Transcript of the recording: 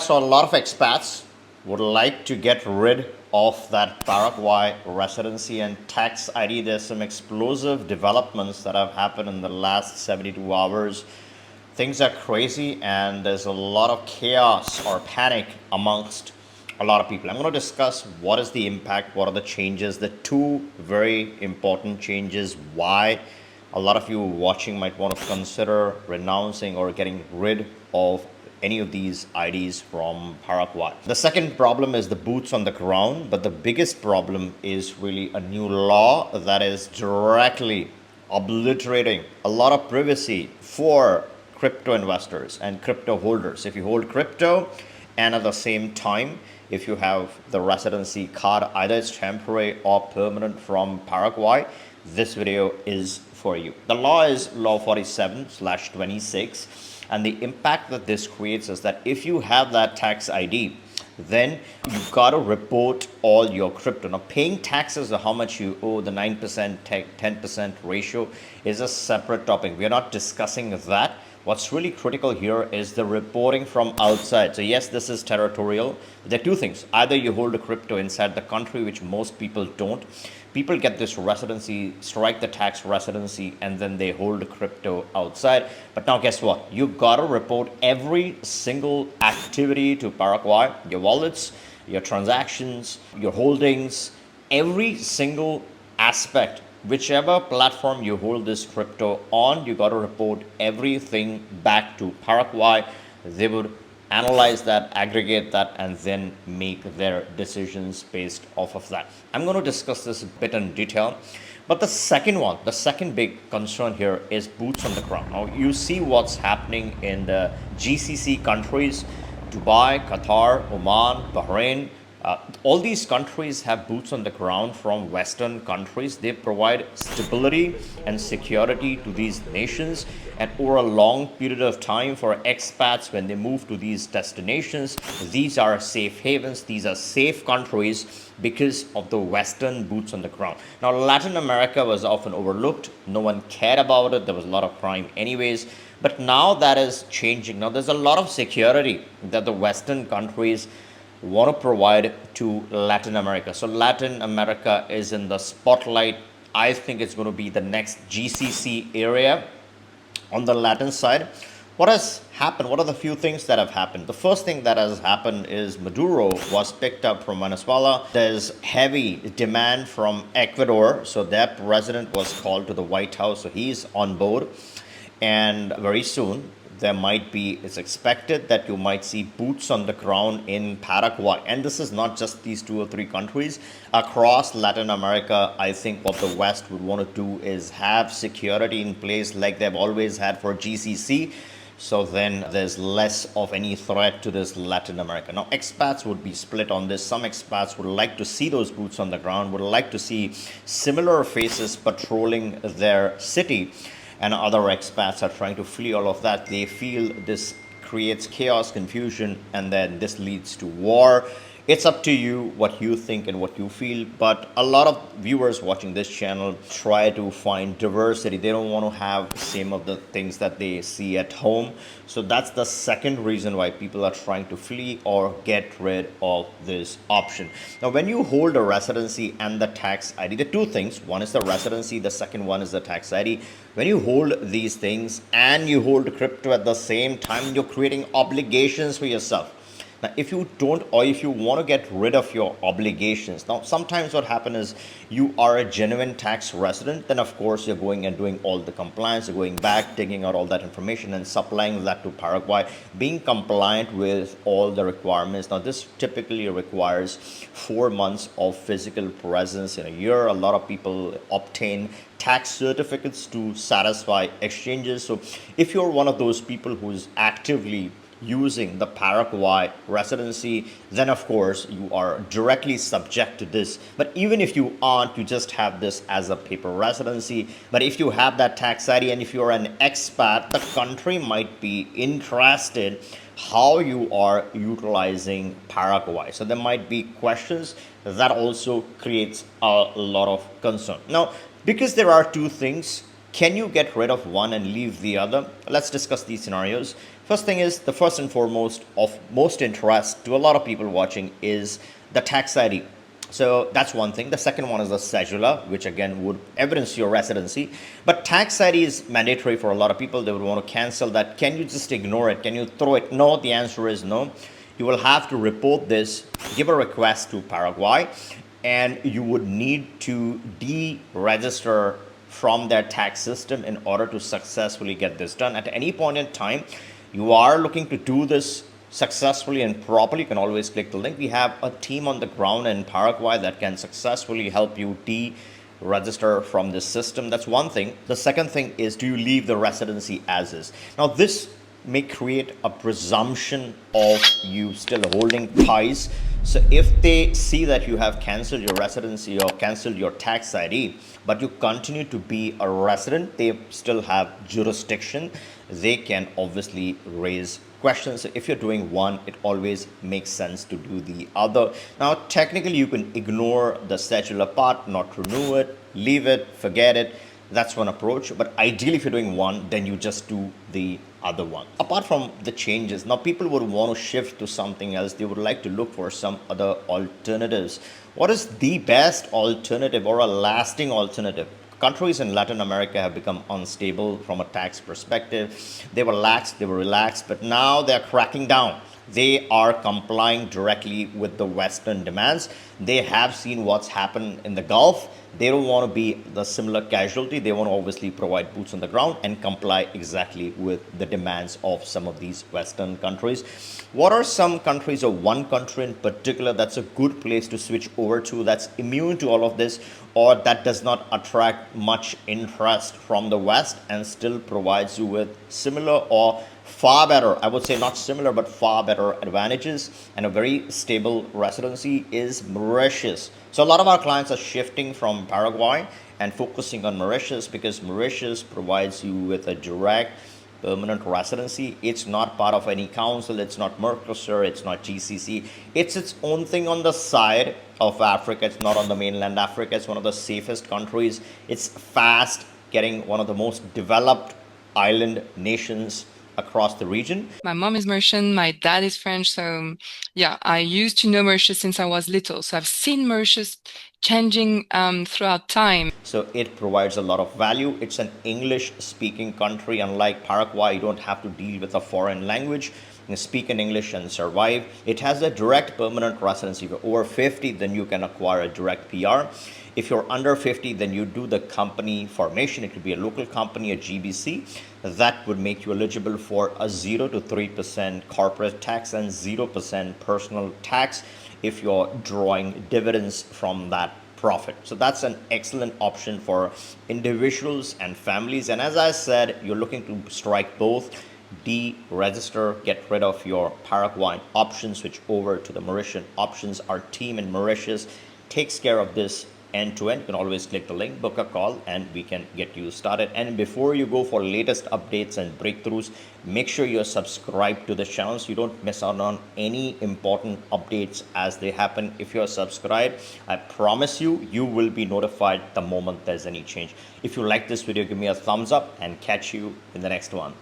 So a lot of expats would like to get rid of that Paraguay residency and tax ID. There's some explosive developments that have happened in the last 72 hours. Things are crazy and there's a lot of chaos or panic amongst a lot of people. I'm going to discuss what is the impact, what are the changes, the two very important changes, why a lot of you watching might want to consider renouncing or getting rid of any of these IDs from Paraguay. The second problem is the boots on the ground, but the biggest problem is really a new law that is directly obliterating a lot of privacy for crypto investors and crypto holders. If you hold crypto and at the same time, if you have the residency card, either it's temporary or permanent from Paraguay, this video is for you. The law is Law 47/26, and the impact that this creates is that if you have that tax ID, then you've got to report all your crypto. Now, paying taxes or how much you owe, the 9%, 10% ratio is a separate topic. We are not discussing that. What's really critical here is the reporting from outside. So yes, this is territorial. There are two things. Either you hold a crypto inside the country, which most people don't. People get this residency, strike the tax residency, and then they hold crypto outside. But now guess what? You gotta report every single activity to Paraguay, your wallets, your transactions, your holdings, every single aspect. Whichever platform you hold this crypto on, you got to report everything back to Paraguay. They would analyze that, aggregate that, and then make their decisions based off of that. I'm going to discuss this a bit in detail. But the second big concern here is boots on the ground. Now, you see what's happening in the GCC countries, Dubai, Qatar, Oman, Bahrain. All these countries have boots on the ground from Western countries. They provide stability and security to these nations. And over a long period of time for expats, when they move to these destinations, these are safe havens. These are safe countries because of the Western boots on the ground. Now, Latin America was often overlooked. No one cared about it. There was a lot of crime anyways. But now that is changing. Now, there's a lot of security that the Western countries want to provide to Latin America. So Latin America is in the spotlight. I think it's going to be the next GCC area on the Latin side. What has happened? What are the few things that have happened? The first thing that has happened is Maduro was picked up from Venezuela. There's heavy demand from Ecuador. So that president was called to the White House. So he's on board. And very soon, it's expected that you might see boots on the ground in Paraguay. And this is not just these two or three countries. Across Latin America, I think what the West would want to do is have security in place like they've always had for GCC. So then there's less of any threat to this Latin America. Now, expats would be split on this. Some expats would like to see those boots on the ground, would like to see similar faces patrolling their city. And other expats are trying to flee all of that. They feel this creates chaos, confusion, and then this leads to war. It's up to you what you think and what you feel, but a lot of viewers watching this channel try to find diversity. They don't want to have the same of the things that they see at home. So that's the second reason why people are trying to flee or get rid of this option. Now, when you hold a residency and the tax ID, the two things, one is the residency, the second one is the tax ID. When you hold these things and you hold crypto at the same time, you're creating obligations for yourself. Now, if you don't, or if you want to get rid of your obligations, now sometimes what happens is you are a genuine tax resident, then of course you're going and doing all the compliance, you're going back, taking out all that information and supplying that to Paraguay, being compliant with all the requirements. Now, this typically requires 4 months of physical presence in a year. A lot of people obtain tax certificates to satisfy exchanges. So if you're one of those people who's actively using the Paraguay residency, then of course you are directly subject to this. But even if you aren't, you just have this as a paper residency. But if you have that tax ID and if you're an expat, the country might be interested how you are utilizing Paraguay. So there might be questions that also creates a lot of concern. Now, because there are two things, can you get rid of one and leave the other? Let's discuss these scenarios. First thing is, the first and foremost of most interest to a lot of people watching is the tax ID. So that's one thing. The second one is the cedula, which again would evidence your residency. But tax ID is mandatory for a lot of people. They would want to cancel that. Can you just ignore it? Can you throw it? No, the answer is no. You will have to report this, give a request to Paraguay, and you would need to deregister from their tax system in order to successfully get this done. At any point in time, you are looking to do this successfully and properly, you can always click the link. We have a team on the ground in Paraguay that can successfully help you register from this system. That's one thing. The second thing is, do you leave the residency as is? Now, this may create a presumption of you still holding ties. So if they see that you have cancelled your residency or cancelled your tax ID, but you continue to be a resident, they still have jurisdiction. They can obviously raise questions. So if you're doing one, it always makes sense to do the other. Now, technically, you can ignore the scheduler part, not renew it, leave it, forget it. That's one approach. But ideally, if you're doing one, then you just do the other one. Apart from the changes, now people would want to shift to something else. They would like to look for some other alternatives. What is the best alternative or a lasting alternative? Countries in Latin America have become unstable from a tax perspective. They were lax, they were relaxed, but now they're cracking down. They are complying directly with the Western demands. They have seen what's happened in the Gulf. They don't want to be the similar casualty. They want to obviously provide boots on the ground and comply exactly with the demands of some of these Western countries. What are some countries, or one country in particular, that's a good place to switch over to, that's immune to all of this, or that does not attract much interest from the West and still provides you with similar or far better, I would say not similar, but far better advantages and a very stable residency, is Mauritius. So a lot of our clients are shifting from Paraguay and focusing on Mauritius because Mauritius provides you with a direct permanent residency. It's not part of any council, it's not Mercosur, it's not GCC. It's its own thing on the side of Africa. It's not on the mainland Africa. It's one of the safest countries. It's fast, getting one of the most developed island nations across the region. My mom is Mauritian, my dad is French, so yeah, I used to know Mauritius since I was little. So I've seen Mauritius changing throughout time. So it provides a lot of value. It's an English speaking country. Unlike Paraguay, you don't have to deal with a foreign language. You can speak in English and survive. It has a direct permanent residency. If you're over 50, then you can acquire a direct PR. If you're under 50, then you do the company formation. It could be a local company, a GBC. That would make you eligible for a 0 to 3% corporate tax and 0% personal tax if you're drawing dividends from that profit. So that's an excellent option for individuals and families. And as I said, you're looking to strike both, deregister, get rid of your Paraguayan option, switch over to the Mauritian options. Our team in Mauritius takes care of this end to end. You can always click the link, book a call, and we can get you started. And before you go for latest updates and breakthroughs, make sure you're subscribed to the channel so you don't miss out on any important updates as they happen. If you're subscribed, I promise you, you will be notified the moment there's any change. If you like this video, give me a thumbs up and catch you in the next one.